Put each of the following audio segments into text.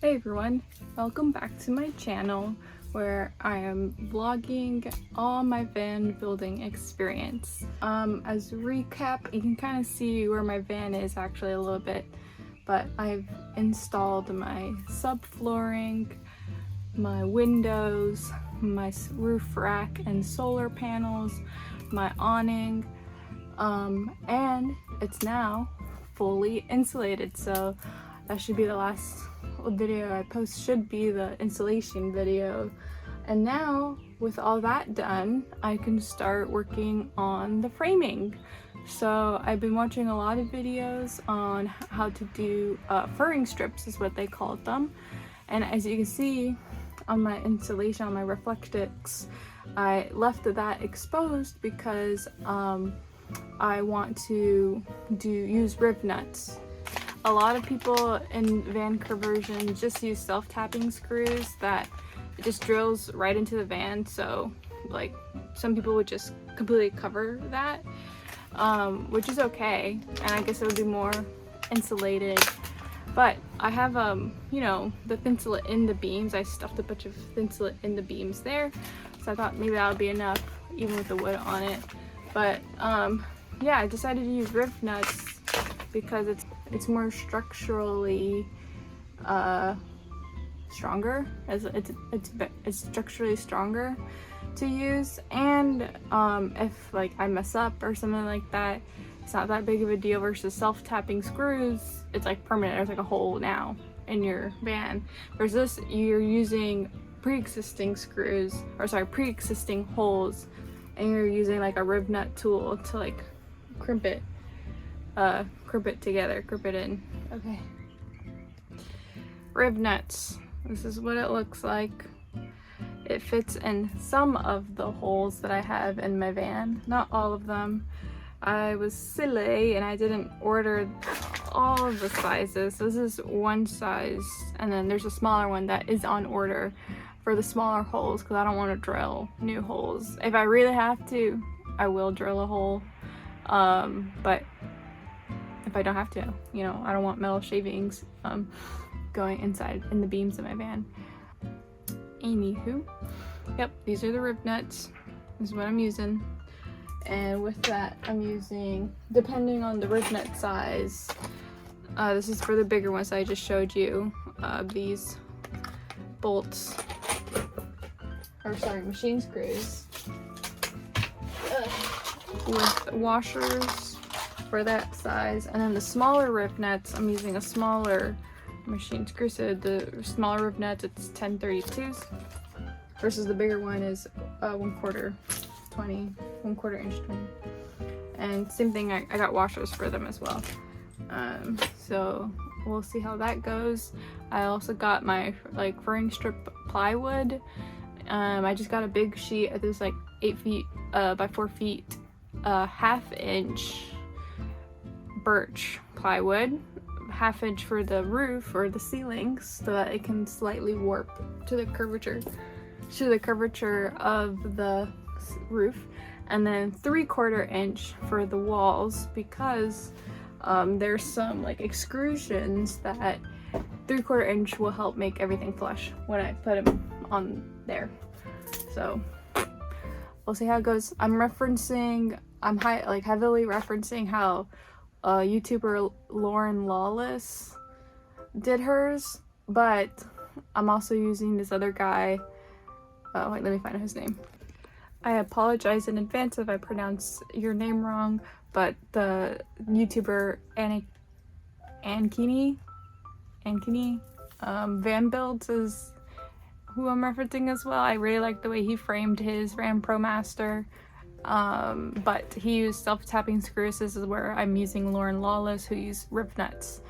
Hey everyone, welcome back to my channel where I am vlogging all my van building experience. As a recap, you can kind of see where my van is actually a little bit, but I've installed my subflooring, my windows, my roof rack and solar panels, my awning, and it's now fully insulated, so that should be the last video I post, should be the installation video. And now with all that done, I can start working on the framing. So I've been watching a lot of videos on how to do furring strips is what they called them, and as you can see on my installation on my Reflectix, I left that exposed because I want to use rib nuts. A lot of people in van conversion just use self-tapping screws that it just drills right into the van, so like some people would just completely cover that, which is okay, and I guess it would be more insulated. But I have you know, the thinsulate in the beams. I stuffed a bunch of thinsulate in the beams there, so I thought maybe that would be enough even with the wood on it. But yeah, I decided to use rib nuts because it's more structurally stronger, as it's structurally stronger to use, and if like I mess up or something like that, it's not that big of a deal versus self-tapping screws. It's like permanent, there's like a hole now in your van, versus you're using pre-existing screws, or sorry, pre-existing holes, and you're using like a rib nut tool to like crimp it together, crimp it in. Okay, rib nuts, this is what it looks like. It fits in some of the holes that I have in my van, not all of them. I was silly and I didn't order all of the sizes. This is one size, and then there's a smaller one that is on order for the smaller holes because I don't want to drill new holes. If I really have to, I will drill a hole, but if I don't have to, you know, I don't want metal shavings going inside in the beams of my van. Anywho, yep, these are the rib nuts. This is what I'm using. And with that, I'm using, depending on the rib nut size, this is for the bigger ones I just showed you, these bolts, or sorry, machine screws, with washers for that size. And then the smaller rib nuts, I'm using a smaller machine screw, so the smaller rib nuts, it's 1032s, versus the bigger one is 1/4 inch 20. And same thing, I got washers for them as well. So we'll see how that goes. I also got my like furring strip plywood. I just got a big sheet. There's like 8 feet by 4 feet, 1/2 inch birch plywood, 1/2 inch for the roof or the ceilings, so that it can slightly warp to the curvature of the roof, and then 3/4 inch for the walls, because there's some like extrusions that 3/4 inch will help make everything flush when I put them on there. So we'll see how it goes. I'm heavily referencing how YouTuber Lauren Lawless did hers, but I'm also using this other guy. Wait, let me find out his name. I apologize in advance if I pronounce your name wrong, but the YouTuber Ankini Van Builds is who I'm referencing as well. I really like the way he framed his Ram ProMaster, but he used self-tapping screws. This is where I'm using Lauren Lawless, who used rib nuts.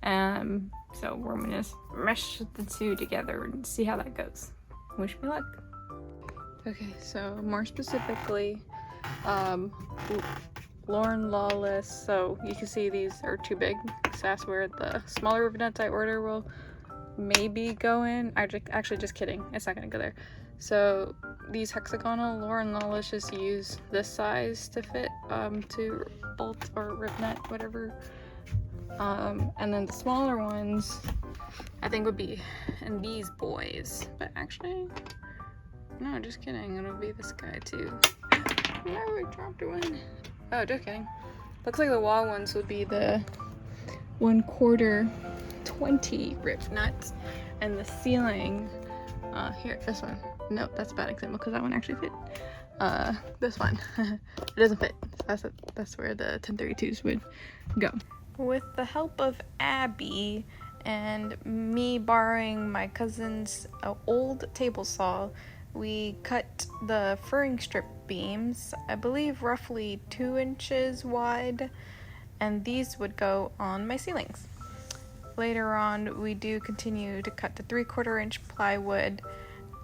So we're gonna just mesh the two together and see how that goes. Wish me luck. Okay, so more specifically, Lauren Lawless, so you can see these are too big, so that's where the smaller rib nuts I order will maybe go in. Actually, just kidding, it's not gonna go there. So these hexagonal, Lauren Lawless just use this size to fit to bolt or rib nut, whatever And then the smaller ones I think would be in these boys, but actually no, just kidding, it'll be this guy too. No, I dropped one. Oh, just kidding. Looks like the wall ones would be the 1/4 20 rib nuts, and the ceiling, here, this one. Nope, that's a bad example because that one actually fit. This one, it doesn't fit. That's where the 1032s would go. With the help of Abby and me borrowing my cousin's old table saw, we cut the furring strip beams, I believe roughly 2 inches wide, and these would go on my ceilings. Later on, we do continue to cut the 3/4 inch plywood,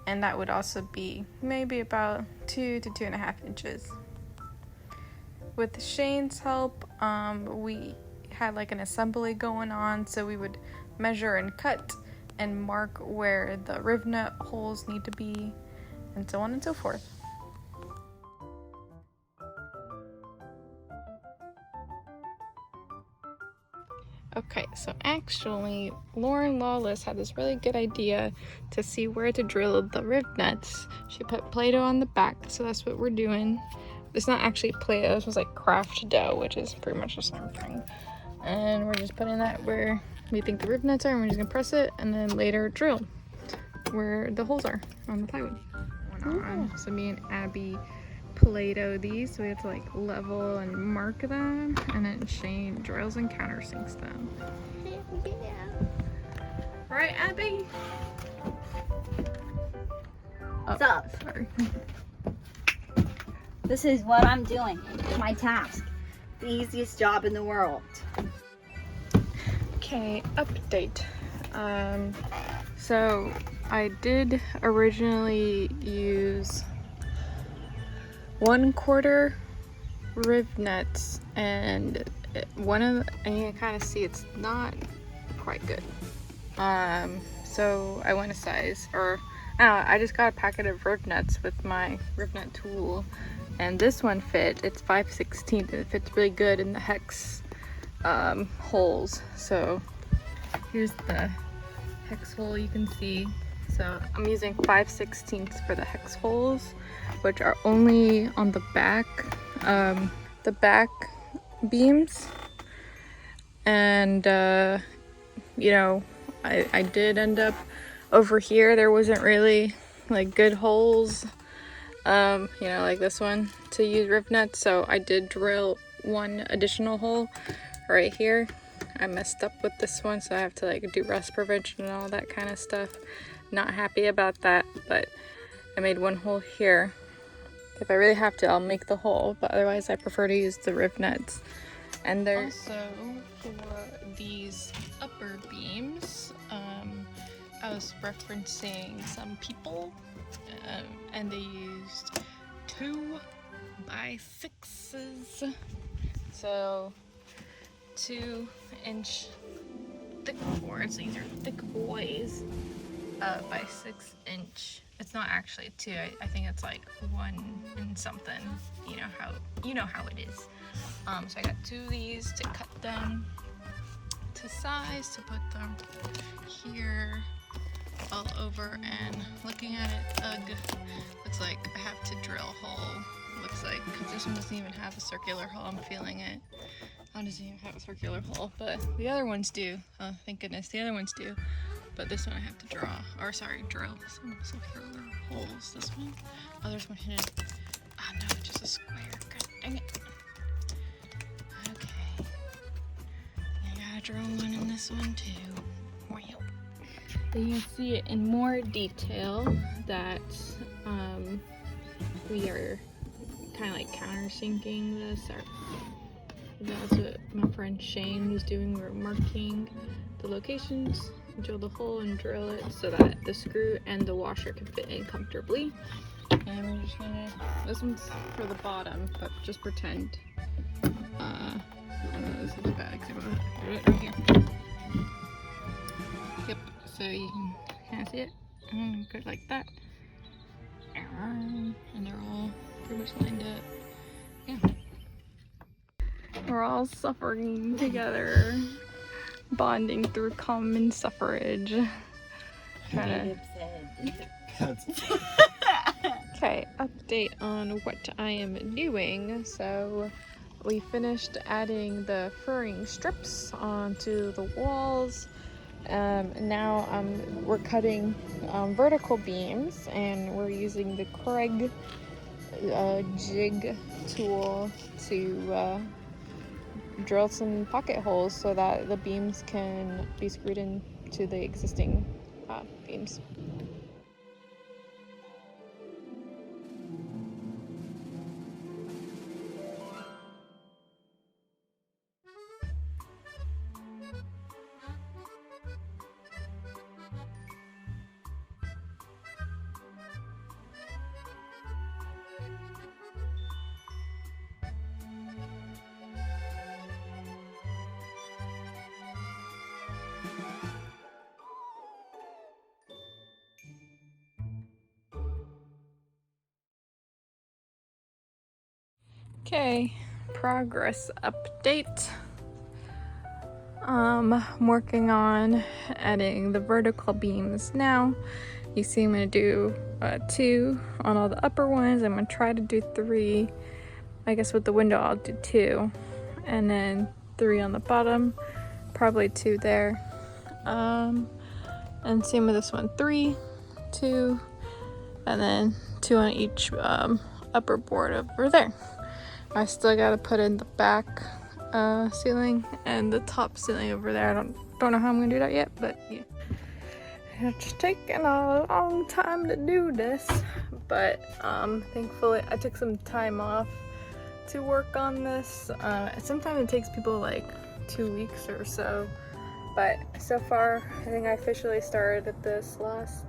and that would also be maybe about 2 to 2.5 inches. With Shane's help, we had like an assembly going on, so we would measure and cut and mark where the riv nut holes need to be, and so on and so forth. Okay, so actually Lauren Lawless had this really good idea to see where to drill the riv nuts. She put Play-Doh on the back, so that's what we're doing. It's not actually Play-Doh, this was like craft dough, which is pretty much the same thing. And we're just putting that where we think the riv nuts are, and we're just gonna press it and then later drill where the holes are on the plywood. So me and Abby Play-Doh these, so we have to like level and mark them, and then Shane drills and countersinks them. Yeah. Right, Abby? What's up? Sorry. This is what I'm doing. My task. The easiest job in the world. Okay, update. So I did originally use 1/4 riv nuts, and and you can kind of see it's not quite good. So I went a size, or I just got a packet of riv nuts with my riv nut tool, and this one fit. It's 5/16, and it fits really good in the hex holes. So here's the hex hole you can see. So I'm using 5/16 for the hex holes, which are only on the back beams. And you know, I did end up over here, there wasn't really like good holes, you know, like this one to use riv nuts, so I did drill one additional hole right here. I messed up with this one, so I have to like do rust prevention and all that kind of stuff. Not happy about that, but I made one hole here. If I really have to, I'll make the hole, but otherwise I prefer to use the riv nuts. And there's also for these upper beams, I was referencing some people, and they used 2x6s, so 2-inch thick boards. These are thick boys, by 6-inch. It's not actually 2. I think it's like 1 and something. You know how it is. So I got 2 of these to cut them to size, to put them here all over, and looking at it, looks like I have to drill a hole. Looks like, because this one doesn't even have a circular hole. I'm feeling it. It doesn't even have a circular hole, but the other ones do. Thank goodness, the other ones do. But this one I have to drill some circular holes. This one, oh, there's one hidden. Oh no, it's just a square. God dang it. Okay, I gotta drill one in this one too. Wow. You can see it in more detail that we are kind of like countersinking this. That's what my friend Shane was doing. We're marking the locations, drill the hole and drill it so that the screw and the washer can fit in comfortably. And we're just gonna, this one's for the bottom, but just pretend. I know this is a bad example. Right here. Yep, so you can kind of see it. Good like that. And they're all pretty much lined up. Yeah. We're all suffering together. bonding through common suffrage. Trying to... Okay, update on what I am doing. So we finished adding the furring strips onto the walls. Now we're cutting vertical beams, and we're using the Craig jig tool to drill some pocket holes so that the beams can be screwed into the existing beams. Okay, progress update. I'm working on adding the vertical beams now. You see I'm gonna do 2 on all the upper ones. I'm gonna try to do 3. I guess with the window I'll do 2. And then 3 on the bottom, probably 2 there. And same with this one, 3, 2, and then 2 on each upper board over there. I still gotta put in the back ceiling and the top ceiling over there. I don't know how I'm gonna do that yet, but yeah. It's taken a long time to do this, but thankfully I took some time off to work on this. Sometimes it takes people like 2 weeks or so, but so far I think I officially started this last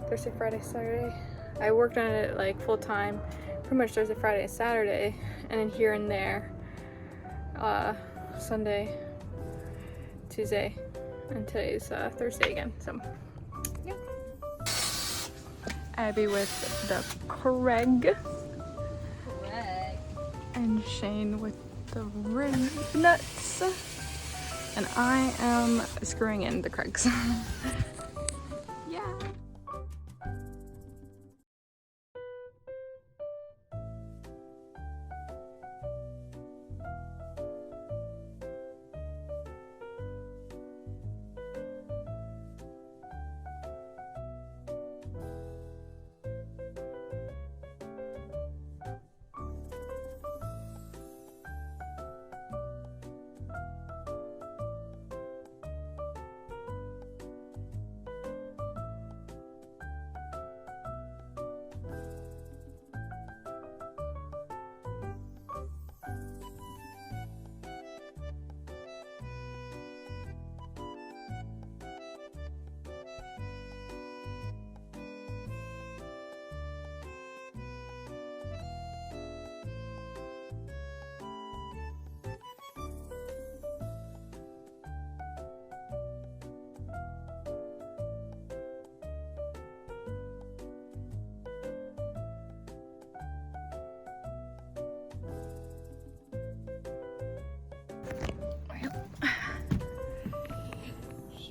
Thursday, Friday, Saturday. I worked on it like full time, pretty much Thursday, Friday, Saturday, and then here and there Sunday, Tuesday, and today's Thursday again. So yeah. Abby with the Craig. And Shane with the rim nuts. And I am screwing in the Craigs. Yeah.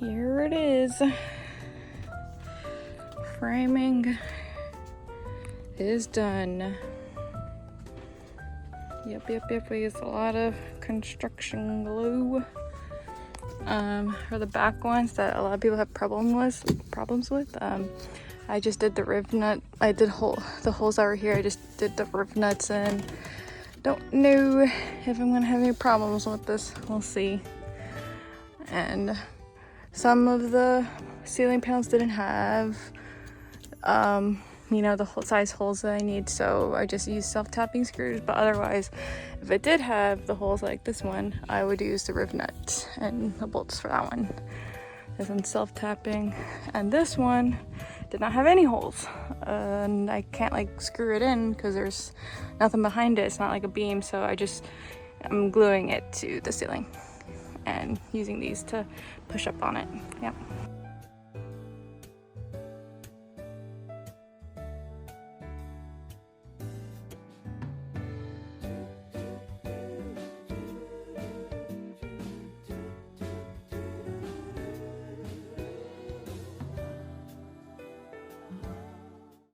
Here it is. Framing is done. Yep. We used a lot of construction glue for the back ones that a lot of people have problems with. I just did the riv nut. I did the holes over here. I just did the riv nuts, and don't know if I'm gonna have any problems with this. We'll see. And some of the ceiling panels didn't have, the size holes that I need, so I just used self-tapping screws. But otherwise, if it did have the holes like this one, I would use the riv nut and the bolts for that one. This one's self-tapping, and this one did not have any holes, and I can't like screw it in because there's nothing behind it. It's not like a beam, so I'm gluing it to the ceiling and using these to push up on it. Yeah.